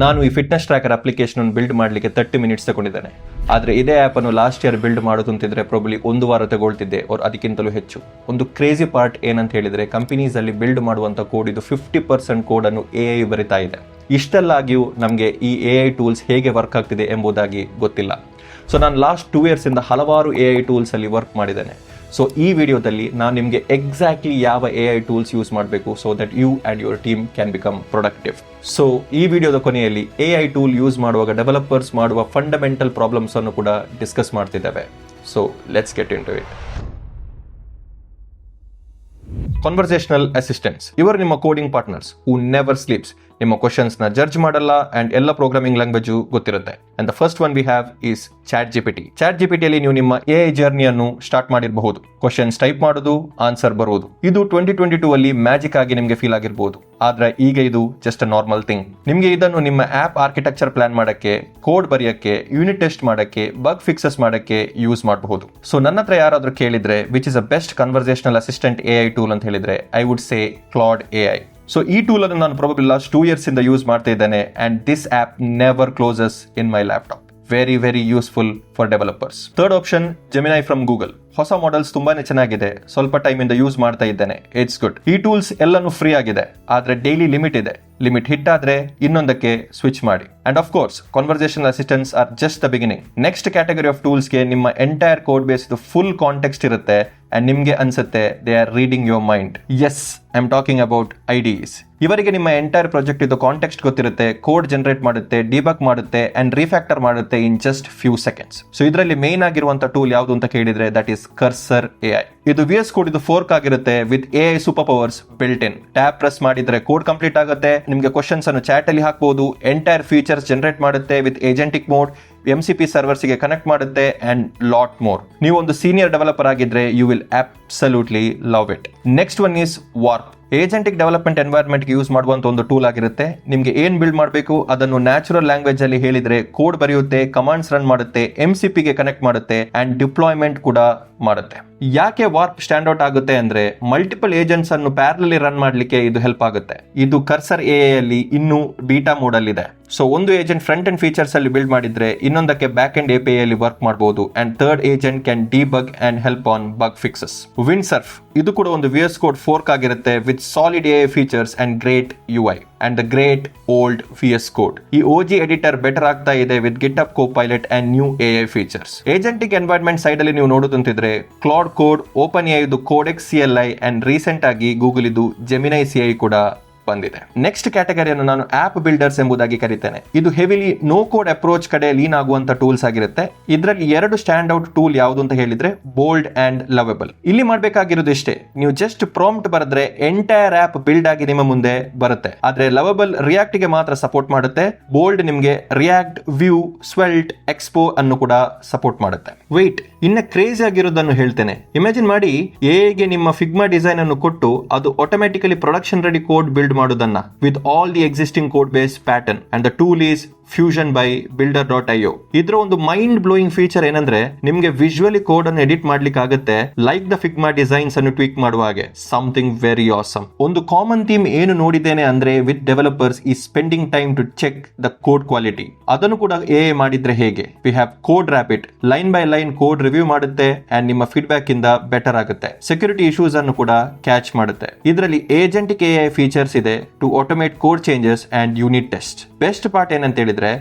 ನಾನು ಈ fitness tracker application build ಮಾಡಲಿಕ್ಕೆ 30 ಮಿನಿಟ್ಸ್ ತಗೊಂಡಿದ್ದೇನೆ. ಆದರೆ ಇದೇ ಆ್ಯಪ್ ಅನ್ನು ಲಾಸ್ಟ್ ಇಯರ್ ಬಿಲ್ಡ್ ಮಾಡೋದು ಅಂತಿದ್ರೆ ಪ್ರಾಬಬ್ಲಿ 1 ವಾರ ತಗೊಳ್ತಿದ್ದೆ ಅವ್ರು ಅದಕ್ಕಿಂತಲೂ ಹೆಚ್ಚು. ಒಂದು ಕ್ರೇಜಿ ಪಾರ್ಟ್ ಏನಂತ ಹೇಳಿದ್ರೆ ಕಂಪನೀಸ್ ಅಲ್ಲಿ ಬಿಲ್ಡ್ ಮಾಡುವಂತ ಕೋಡ್ ಇದು 50% ಕೋಡ್ ಅನ್ನು AI ಬರಿತಾ ಇದೆ. ಇಷ್ಟೆಲ್ಲಾಗಿಯೂ ನಮಗೆ ಈ AI ಟೂಲ್ಸ್ ಹೇಗೆ ವರ್ಕ್ ಆಗ್ತಿದೆ ಎಂಬುದಾಗಿ ಗೊತ್ತಿಲ್ಲ. ಸೊ ನಾನು ಲಾಸ್ಟ್ 2 ಇಯರ್ಸ್ ಇಂದ ಹಲವಾರು AI ಟೂಲ್ಸ್ ಅಲ್ಲಿ ವರ್ಕ್ ಮಾಡಿದ್ದೇನೆ. ಸೊ ಈ ವಿಡಿಯೋದಲ್ಲಿ ನಾನು ನಿಮಗೆ ಎಕ್ಸಾಕ್ಟ್ಲಿ ಯಾವ AI ಟೂಲ್ಸ್ ಯೂಸ್ ಮಾಡಬೇಕು so that you and your team can become productive. So ಈ ವಿಡಿಯೋದ ಕೊನೆಯಲ್ಲಿ AI ಟೂಲ್ ಯೂಸ್ ಮಾಡುವಾಗ ಡೆವಲಪರ್ಸ್ ಮಾಡುವ ಫಂಡಮೆಂಟಲ್ ಪ್ರಾಬ್ಲಮ್ಸ್ ಅನ್ನು ಕೂಡ ಡಿಸ್ಕಸ್ ಮಾಡ್ತಿದ್ದೇವೆ. So let's get into it. Conversational assistants ಇವರು ನಿಮ್ಮ coding partners who never sleeps. ನಿಮ್ಮ ಕ್ವಶನ್ಸ್ ನ ಜಡ್ಜ್ ಮಾಡಲ್ಲ ಅಂಡ್ ಎಲ್ಲ ಪ್ರೋಗ್ರಾಮಿಂಗ್ ಲ್ಯಾಂಗ್ವೇಜ್ ಗೊತ್ತಿರುತ್ತೆ. And the first one we have is ChatGPT. ChatGPT ಅಲ್ಲಿ ನೀವು ನಿಮ್ಮ AI ಜರ್ನಿಯನ್ನು ಸ್ಟಾರ್ಟ್ ಮಾಡಿರಬಹುದು. ಕ್ವಶನ್ಸ್ ಟೈಪ್ ಮಾಡೋದು, ಆನ್ಸರ್ ಬರುವುದು. ಇದು 2022 ಅಲ್ಲಿ ಮ್ಯಾಜಿಕ್ ಆಗಿ ನಿಮಗೆ ಫೀಲ್ ಆಗಿರಬಹುದು. ಆದ್ರೆ ಈಗ ಇದು ಜಸ್ಟ್ ಅ ನಾರ್ಮಲ್ ಥಿಂಗ್. ನಿಮಗೆ ಇದನ್ನು ನಿಮ್ಮ ಆಪ್ ಆರ್ಕಿಟೆಕ್ಚರ್ ಪ್ಲಾನ್ ಮಾಡಕ್ಕೆ, ಕೋಡ್ ಬರೆಯಕ್ಕೆ, ಯೂನಿಟ್ ಟೆಸ್ಟ್ ಮಾಡಕ್ಕೆ, ಬಗ್ ಫಿಕ್ಸಸ್ ಮಾಡಕ್ಕೆ ಯೂಸ್ ಮಾಡಬಹುದು. ಸೊ ನನ್ನ ಹತ್ರ ಯಾರಾದ್ರೂ ಕೇಳಿದ್ರೆ which is a best conversational assistant AI tool ಅಂತ ಹೇಳಿದ್ರೆ I would say Claude AI. So ಈ ಟೂಲ್ ಅನ್ನು ನಾನು ಪ್ರಾಬಬ್ಲಿ ಲಾಸ್ಟ್ 2 ಇಯರ್ಸ್ ಇಂದ ಯೂಸ್ ಮಾಡ್ತಾ ಇದ್ದೇನೆ and this app never closes in my laptop. Very useful for developers. Third option Gemini from Google. ಹೊಸ models ತುಂಬಾನೇ ಚೆನ್ನಾಗಿದೆ. ಸ್ವಲ್ಪ ಟೈಮ್ ಇಂದ ಯೂಸ್ ಮಾಡ್ತಾ ಇದ್ದೇನೆ. It's good. ಈ ಟೂಲ್ಸ್ ಎಲ್ಲಾನು ಫ್ರೀ ಆಗಿದೆ, ಆದ್ರೆ ಡೈಲಿ ಲಿಮಿಟ್ ಇದೆ. ಲಿಮಿಟ್ ಹಿಟ್ ಆದ್ರೆ ಇನ್ನೊಂದಕ್ಕೆ ಸ್ವಿಚ್ ಮಾಡಿ. And of course conversational assistants are just the beginning. Next category of tools ಗೆ ನಿಮ್ಮ entire code base full context ಇರುತ್ತೆ ಅಂಡ್ ನಿಮ್ಗೆ ಅನ್ಸುತ್ತೆ they are reading your mind. Yes, I am talking about IDEs. ಇವರಿಗೆ ನಿಮ್ಮ entire project ಇದು context ಗೊತ್ತಿರುತ್ತೆ, code generate ಮಾಡುತ್ತೆ, ಡಿಬಗ್ ಮಾಡುತ್ತೆ ಅಂಡ್ ರಿಫ್ಯಾಕ್ಟರ್ ಮಾಡುತ್ತೆ in just few seconds. So ಇದರಲ್ಲಿ ಮೇನ್ ಆಗಿರುವಂತ ಟೂಲ್ ಯಾವುದು ಅಂತ ಕೇಳಿದ್ರೆ ದಟ್ ಈಸ್ Cursor AI. ಇದು VS ಕೋಡ್ ಇದು ಫೋರ್ಕ್ ಆಗಿರುತ್ತೆ with AI super powers built in. Tab press ಮಾಡಿದ್ರೆ ಕೋಡ್ ಕಂಪ್ಲೀಟ್ ಆಗುತ್ತೆ. ನಿಮಗೆ ಕ್ವಶನ್ಸ್ ಅನ್ನು ಚಾಟ್ ಅಲ್ಲಿ ಹಾಕಬಹುದು. ಎಂಟೈರ್ ಫೀಚರ್ಸ್ ಜನರೇಟ್ ಮಾಡುತ್ತೆ with agentic mode. MCP servers ಗೆ ಕನೆಕ್ಟ್ ಮಾಡುತ್ತೆ ಅಂಡ್ ಲಾಟ್ ಮೋರ್. ನೀವು ಒಂದು ಸೀನಿಯರ್ ಡೆವಲಪರ್ ಆಗಿದ್ರೆ you will absolutely love it. Next one is Warp. Agentic development environment use ಮಾಡುವಂತ ಒಂದು ಟೂಲ್ ಆಗಿರುತ್ತೆ. ನಿಮ್ಗೆ ಏನ್ ಬಿಲ್ಡ್ ಮಾಡಬೇಕು ಅದನ್ನು ನ್ಯಾಚುರಲ್ ಲ್ಯಾಂಗ್ವೇಜ್ ಅಲ್ಲಿ ಹೇಳಿದ್ರೆ ಕೋಡ್ ಬರೆಯುತ್ತೆ, ಕಮಾಂಡ್ಸ್ ರನ್ ಮಾಡುತ್ತೆ, MCP ಗೆ ಕನೆಕ್ಟ್ ಮಾಡುತ್ತೆ ಅಂಡ್ ಡಿಪ್ಲಾಯ್ಮೆಂಟ್ ಕೂಡ ಮಾಡುತ್ತೆ. ಯಾಕೆ ವಾರ್ಪ್ ಸ್ಟ್ಯಾಂಡ್ ಔಟ್ ಆಗುತ್ತೆ ಅಂದ್ರೆ ಮಲ್ಟಿಪಲ್ ಏಜೆಂಟ್ಸ್ ಅನ್ನು ಪ್ಯಾರಲಲಿ ರನ್ ಮಾಡ್ಲಿಕ್ಕೆ ಇದು ಹೆಲ್ಪ್ ಆಗುತ್ತೆ. ಇದು Cursor AI ಅಲ್ಲಿ ಇನ್ನೂ ಬೀಟಾ ಮೋಡ್ ಅಲ್ಲಿ ಇದೆ. ಸೊ ಒಂದು ಏಜೆಂಟ್ ಫ್ರಂಟ್ ಅಂಡ್ ಫೀಚರ್ಸ್ ಅಲ್ಲಿ ಬಿಲ್ಡ್ ಮಾಡಿದ್ರೆ ಇನ್ನೊಂದಕ್ಕೆ ಬ್ಯಾಕ್ ಅಂಡ್ API ಅಲ್ಲಿ ವರ್ಕ್ ಮಾಡಬಹುದು and third agent can debug and help on bug fixes. Windsurf ಇದು ಕೂಡ ಒಂದು VS ಕೋಡ್ ಫೋರ್ಕ್ ಆಗಿರುತ್ತೆ with solid AI features and great UI and the great old VS Code. ಈ OG editor better ಆಗ್ತಾ ಇದೆ with GitHub Copilot and new AI features. Agentic environment side ಅಲ್ಲಿ ನೀವು ನೋಡೋದಂತಿದ್ರೆ ಕ್ಲೌಡ್ ಕೋಡ್, OpenAI ಇದು Codex CLI and recent ಆಗಿ Google ಇದು Gemini CI ಕೂಡ ಬಂದಿದೆ. ನೆಕ್ಸ್ಟ್ ಕ್ಯಾಟಗರಿಯನ್ನು ನಾನು ಆಪ್ ಬಿಲ್ಡರ್ಸ್ ಎಂಬುದಾಗಿ ಕರೀತೇನೆ. ಇದು ಹೆವಿಲಿ ನೋ ಕೋಡ್ ಅಪ್ರೋಚ್ ಕಡೆ ಲೀನ್ ಆಗುವಂತ ಟೂಲ್ಸ್ ಆಗಿರುತ್ತೆ. ಇದರಲ್ಲಿ 2 ಸ್ಟ್ಯಾಂಡ್ ಔಟ್ ಟೂಲ್ ಯಾವುದು ಅಂತ ಹೇಳಿದ್ರೆ ಬೋಲ್ಡ್ ಅಂಡ್ ಲವೆಬಲ್. ಇಲ್ಲಿ ಮಾಡಬೇಕಾಗಿರೋದು ಇಷ್ಟೇ, ನೀವು ಜಸ್ಟ್ ಪ್ರಾಂಪ್ಟ್ ಬರೆದ್ರೆ ಎಂಟೈರ್ ಆಪ್ ಬಿಲ್ಡ್ ಆಗಿ ನಿಮ್ಮ ಮುಂದೆ ಬರುತ್ತೆ. ಆದ್ರೆ ಲವೆಬಲ್ ರಿಯಾಕ್ಟ್ ಗೆ ಮಾತ್ರ ಸಪೋರ್ಟ್ ಮಾಡುತ್ತೆ. ಬೋಲ್ಡ್ ನಿಮ್ಗೆ ರಿಯಾಕ್ಟ್, ವ್ಯೂ, ಸ್ವೆಲ್ಟ್, ಎಕ್ಸ್ಪೋ ಅನ್ನು ಕೂಡ ಸಪೋರ್ಟ್ ಮಾಡುತ್ತೆ. ವೇಟ್, ಇನ್ನ ಕ್ರೇಜಿ ಆಗಿರೋದನ್ನು ಹೇಳ್ತೇನೆ. ಇಮ್ಯಾಜಿನ್ ಮಾಡಿ AI ಗೆ ನಿಮ್ಮ ಫಿಗ್ಮಾ ಡಿಸೈನ್ ಅನ್ನು ಕೊಟ್ಟು ಅದು automatically production ready code build ಮಾಡೋದನ್ನ with all the existing code base pattern and the tool is Fusion by builder.io. ಇದರ ಒಂದು ಮೈಂಡ್ ಬ್ಲೋಯಿಂಗ್ ಫೀಚರ್ ಏನಂದ್ರೆ ನಿಮ್ಗೆ ವಿಜುವಲಿ ಕೋಡ್ ಅನ್ನು ಎಡಿಟ್ ಮಾಡ್ಲಿಕ್ಕೆ ಆಗುತ್ತೆ ಲೈಕ್ ದ ಫಿಗ್ಮಾ ಡಿಸೈನ್ಸ್ ಅನ್ನು ಟ್ವೀಕ್ ಮಾಡುವ ಹಾಗೆ. Something very awesome. ಒಂದು ಕಾಮನ್ ಥೀಮ್ ಏನು ನೋಡಿದ್ದೇನೆ ಅಂದ್ರೆ ವಿತ್ ಡೆವಲಪರ್ಸ್ ಈ spending time to check the code quality. ಅದನ್ನು ಕೂಡ AI ಮಾಡಿದ್ರೆ ಹೇಗೆ? We have Code Rabbit, line by line code review ಮಾಡುತ್ತೆ ಅಂಡ್ ನಿಮ್ಮ ಫೀಡ್ಬ್ಯಾಕ್ ಇಂದ ಬೆಟರ್ ಆಗುತ್ತೆ. ಸೆಕ್ಯೂರಿಟಿ ಇಶ್ಯೂಸ್ ಅನ್ನು ಕೂಡ ಕ್ಯಾಚ್ ಮಾಡುತ್ತೆ. ಇದರಲ್ಲಿ ಏಜೆಂಟಿಕ್ AI ಫೀಚರ್ಸ್ ಇದೆ to automate code changes and unit test. Best part ಏನಂತ ಹೇಳಿದ್ರೆ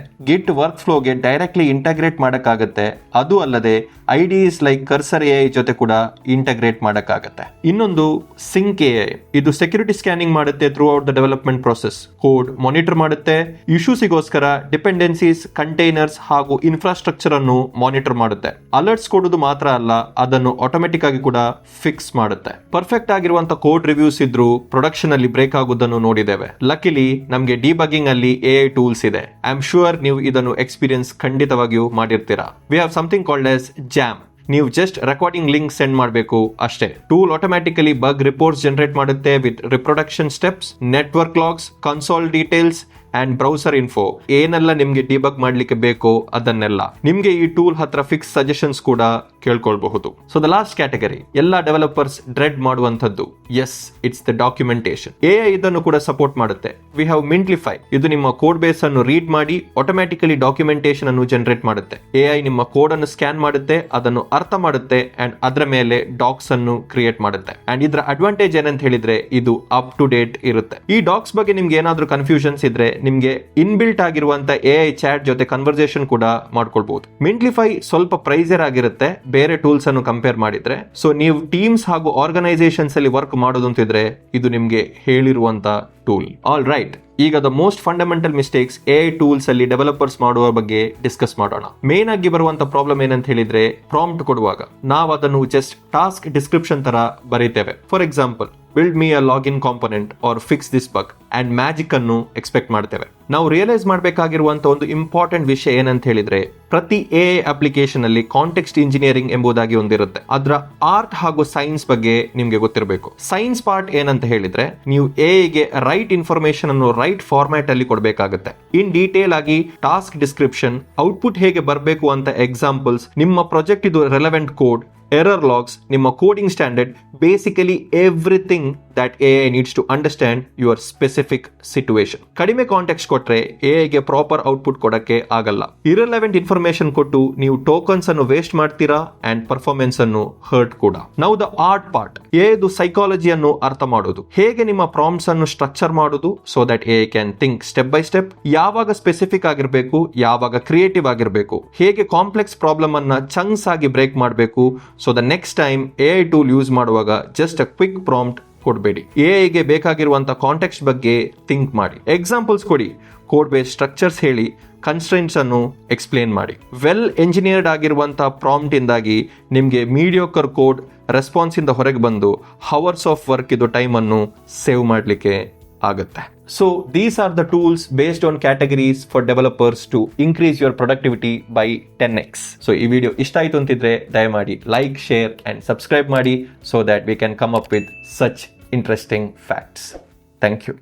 ಗಿಟ್ ವರ್ಕ್ ಫ್ಲೋಗೆ ಡೈರೆಕ್ಟ್ಲಿ ಇಂಟಗ್ರೇಟ್ ಮಾಡಕ್ಕಾಗತ್ತೆ. ಅದು ಅಲ್ಲದೆ IDEs ಲೈಕ್ Cursor AI ಜೊತೆ ಕೂಡ ಇಂಟಗ್ರೇಟ್ ಮಾಡಕ್ಕಾಗತ್ತೆ. ಇನ್ನೊಂದು ಸಿಂಕ್ AI. ಇದು ಸೆಕ್ಯೂರಿಟಿ ಸ್ಕ್ಯಾನಿಂಗ್ ಮಾಡುತ್ತೆ through out the development process. Code monitor ಮಾಡುತ್ತೆ, ಇಶ್ಯೂಸಿಗೋಸ್ಕರ ಡಿಪೆಂಡೆನ್ಸೀಸ್, ಕಂಟೈನರ್ಸ್ ಹಾಗೂ ಇನ್ಫ್ರಾಸ್ಟ್ರಕ್ಚರ್ ಅನ್ನು ಮಾನಿಟರ್ ಮಾಡುತ್ತೆ. ಅಲರ್ಟ್ಸ್ ಕೊಡೋದು ಮಾತ್ರ ಅಲ್ಲ, ಅದನ್ನು ಆಟೋಮೆಟಿಕ್ ಆಗಿ ಕೂಡ ಫಿಕ್ಸ್ ಮಾಡುತ್ತೆ. ಪರ್ಫೆಕ್ಟ್ ಆಗಿರುವಂತ ಕೋಡ್ ರಿವ್ಯೂಸ್ ಇದ್ರೂ ಪ್ರೊಡಕ್ಷನ್ ಅಲ್ಲಿ ಬ್ರೇಕ್ ಆಗೋದನ್ನು ನೋಡಿದ್ದೇವೆ. ಲಕಿಲಿ ನಮಗೆ ಡಿಬಗಿಂಗ್ ಅಲ್ಲಿ AI ಟೂಲ್ಸ್ ಇದೆ. ಐ ಆಮ್ ಶೂರ್ ನೀವು ಇದನ್ನು ಎಕ್ಸ್ಪೀರಿಯನ್ಸ್ ಖಂಡಿತವಾಗಿಯೂ ಮಾಡಿರ್ತೀರಾ. We have something called as Jam. ನೀವು ಜಸ್ಟ್ ರೆಕಾರ್ಡಿಂಗ್ ಲಿಂಕ್ ಸೆಂಡ್ ಮಾಡಬೇಕು ಅಷ್ಟೇ. Tool automatically bug reports generate ಮಾಡುತ್ತೆ with reproduction steps, network logs, console details and browser info, ಏನೆಲ್ಲ ನಿಮ್ಗೆ ಡಿಬಗ್ ಮಾಡ್ಲಿಕ್ಕೆ ಬೇಕೋ ಅದನ್ನೆಲ್ಲ ನಿಮ್ಗೆ ಈ ಟೂಲ್ ಹತ್ರ ಫಿಕ್ಸ್ ಸಜೆಷನ್ಸ್ ಕೂಡ ಕೇಳ್ಕೊಳ್ಬಹುದು. ಸೊ ದ ಲಾಸ್ಟ್ ಕ್ಯಾಟಗರಿ, ಎಲ್ಲಾ ಡೆವಲಪರ್ಸ್ ಡ್ರೆಡ್ ಮಾಡುವಂತದ್ದು, yes, it's the documentation. AI ಇದನ್ನು ಕೂಡ ಸಪೋರ್ಟ್ ಮಾಡುತ್ತೆ. ವಿ ಹ್ಯಾವ್ ಮಿಂಟ್ಲಿಫೈ, ಇದು ನಿಮ್ಮ ಕೋಡ್ ಬೇಸ್ ಅನ್ನು ರೀಡ್ ಮಾಡಿ ಆಟೋಮ್ಯಾಟಿಕಲಿ ಡಾಕ್ಯುಮೆಂಟೇಶನ್ ಅನ್ನು ಜನರೇಟ್ ಮಾಡುತ್ತೆ. AI ನಿಮ್ಮ ಕೋಡ್ ಅನ್ನು ಸ್ಕ್ಯಾನ್ ಮಾಡುತ್ತೆ, ಅದನ್ನು ಅರ್ಥ ಮಾಡುತ್ತೆ ಅಂಡ್ ಅದರ ಮೇಲೆ ಡಾಕ್ಸ್ ಅನ್ನು ಕ್ರಿಯೇಟ್ ಮಾಡುತ್ತೆ. ಅಂಡ್ ಇದರ ಅಡ್ವಾಂಟೇಜ್ ಏನಂತ ಹೇಳಿದ್ರೆ ಇದು ಅಪ್ ಟು ಡೇಟ್ ಇರುತ್ತೆ. ಈ ಡಾಕ್ಸ್ ಬಗ್ಗೆ ನಿಮ್ಗೆ ಏನಾದ್ರೂ ಕನ್ಫ್ಯೂಷನ್ಸ್ ಇದ್ರೆ ನಿಮ್ಗೆ ಇನ್ಬಿಲ್ಟ್ ಆಗಿರುವಂತ AI ಚಾಟ್ ಜೊತೆ ಕನ್ವರ್ಸೇಷನ್ ಕೂಡ ಮಾಡ್ಕೊಳ್ಬಹುದು. ಮಿಂಟ್ಲಿಫೈ ಸ್ವಲ್ಪ ಪ್ರೈಸರ್ ಆಗಿರುತ್ತೆ ಬೇರೆ ಟೂಲ್ಸ್ ಅನ್ನು ಕಂಪೇರ್ ಮಾಡಿದ್ರೆ. ಸೊ ನೀವು ಟೀಮ್ಸ್ ಹಾಗೂ ಆರ್ಗನೈಸೇಷನ್ಸ್ ಅಲ್ಲಿ ವರ್ಕ್ ಮಾಡೋದು ಅಂತಿದ್ರೆ ಇದು ನಿಮ್ಗೆ ಹೇಳಿರುವಂತ ಟೂಲ್. ಆಲ್ ರೈಟ್, ಈಗ the most fundamental mistakes AI tools ಅಲ್ಲಿ ಡೆವಲಪರ್ಸ್ ಮಾಡುವ ಬಗ್ಗೆ ಡಿಸ್ಕಸ್ ಮಾಡೋಣ. ಮೇನ್ ಆಗಿ ಬರುವಂತ ಪ್ರಾಬ್ಲಮ್ ಏನಂತ ಹೇಳಿದ್ರೆ, ಪ್ರಾಂಪ್ಟ್ ಕೊಡುವಾಗ ನಾವು ಅದನ್ನು ಜಸ್ಟ್ ಟಾಸ್ಕ್ ಡಿಸ್ಕ್ರಿಪ್ಷನ್ ತರ ಬರೀತೇವೆ. For example, build me a login component or fix this bug and magic ಅನ್ನು ಎಕ್ಸ್ಪೆಕ್ಟ್ ಮಾಡ್ತೇವೆ. ನಾವು ರಿಯಲೈಸ್ ಮಾಡಬೇಕಾಗಿರುವಂತ ಒಂದು ಇಂಪಾರ್ಟೆಂಟ್ ವಿಷಯ ಏನಂತ ಹೇಳಿದ್ರೆ, ಪ್ರತಿ AI ಅಪ್ಲಿಕೇಶನ್ ಅಲ್ಲಿ ಕಾಂಟೆಕ್ಸ್ಟ್ ಇಂಜಿನಿಯರಿಂಗ್ ಎಂಬುದಾಗಿ ಒಂದಿರುತ್ತೆ. ಅದರ ಆರ್ಟ್ ಹಾಗೂ ಸೈನ್ಸ್ ಬಗ್ಗೆ ನಿಮ್ಗೆ ಗೊತ್ತಿರಬೇಕು. ಸೈನ್ಸ್ ಪಾರ್ಟ್ ಏನಂತ ಹೇಳಿದ್ರೆ, ನೀವು AI ಗೆ ರೈಟ್ ಇನ್ಫಾರ್ಮೇಶನ್ ಅನ್ನು ರೈಟ್ ಫಾರ್ಮ್ಯಾಟ್ ಅಲ್ಲಿ ಕೊಡಬೇಕಾಗುತ್ತೆ. ಇನ್ ಡೀಟೇಲ್ ಆಗಿ ಟಾಸ್ಕ್ ಡಿಸ್ಕ್ರಿಪ್ಷನ್, ಔಟ್ಪುಟ್ ಹೇಗೆ ಬರಬೇಕು ಅಂತ ಎಕ್ಸಾಂಪಲ್ಸ್, ನಿಮ್ಮ ಪ್ರಾಜೆಕ್ಟ್ ಇದು ರೆಲೆವೆಂಟ್ ಕೋಡ್, error logs, ನಿಮ್ಮ coding standard, basically everything that AI needs to understand your specific situation. ಕಡಿಮೆ ಕಾಂಟೆಕ್ಸ್ಟ್ ಕೊಟ್ರೆ AI ಗೆ ಪ್ರಾಪರ್ ಔಟ್ಪುಟ್ ಕೊಡಕ್ಕೆ ಆಗಲ್ಲ. ಇರ್ರೆಲೆವೆಂಟ್ ಇನ್ಫಾರ್ಮೇಶನ್ ಕೊಟ್ಟು ನೀವು ಟೋಕನ್ಸ್ ಅನ್ನು ವೇಸ್ಟ್ ಮಾಡ್ತೀರಾ ಅಂಡ್ ಪರ್ಫಾರ್ಮೆನ್ಸ್ ಅನ್ನು ಹರ್ಟ್ ಕೂಡ. Now the art part, AI ದು ಸೈಕಾಲಜಿಯನ್ನು ಅರ್ಥ ಮಾಡೋದು, ಹೇಗೆ ನಿಮ್ಮ ಪ್ರಾಂಪ್ಟ್ಸ್ ಅನ್ನು ಸ್ಟ್ರಕ್ಚರ್ ಮಾಡೋದು so that AI can think step by step, ಯಾವಾಗ ಸ್ಪೆಸಿಫಿಕ್ ಆಗಿರಬೇಕು, ಯಾವಾಗ ಕ್ರಿಯೇಟಿವ್ ಆಗಿರಬೇಕು, ಹೇಗೆ ಕಾಂಪ್ಲೆಕ್ಸ್ ಪ್ರಾಬ್ಲಮ್ ಅನ್ನ ಚಂಕ್ಸ್ ಆಗಿ ಬ್ರೇಕ್ ಮಾಡಬೇಕು. So the next time AI tool use ಮಾಡುವಾಗ ಜಸ್ಟ್ ಅ ಕ್ವಿಕ್ ಪ್ರಾಂಪ್ಟ್ ಕೊಡಬೇಡಿ. AI ಗೆ ಬೇಕಾಗಿರುವಂತ ಕಾಂಟೆಕ್ಸ್ಟ್ ಬಗ್ಗೆ ಥಿಂಕ್ ಮಾಡಿ, ಎಕ್ಸಾಂಪಲ್ಸ್ ಕೊಡಿ, ಕೋಡ್ ಬೇಸ್ ಸ್ಟ್ರಕ್ಚರ್ಸ್ ಹೇಳಿ, ಕನ್ಸ್ಟ್ರೆಂಟ್ಸ್ ಅನ್ನು ಎಕ್ಸ್ಪ್ಲೇನ್ ಮಾಡಿ. ವೆಲ್ ಎಂಜಿನಿಯರ್ಡ್ ಆಗಿರುವಂತ ಪ್ರಾಂಪ್ಟ್ ಇಂದಾಗಿ ನಿಮ್ಗೆ ಮೀಡಿಯೋಕರ್ ಕೋಡ್ ರೆಸ್ಪಾನ್ಸ್ ಇಂದ ಹೊರಗೆ ಬಂದು ಹವರ್ಸ್ ಆಫ್ ವರ್ಕ್ ಇದು ಟೈಮ್ ಅನ್ನು ಸೇವ್ ಮಾಡಲಿಕ್ಕೆ ಆಗುತ್ತೆ. So these are the tools based on categories for developers to increase your productivity by 10x. So ಈ ವಿಡಿಯೋ ಇಷ್ಟ ಆಯ್ತು ಅಂತಿದ್ರೆ ದಯಮಾಡಿ ಲೈಕ್, ಶೇರ್ and subscribe ಮಾಡಿ so that we can come up with such interesting facts. Thank you.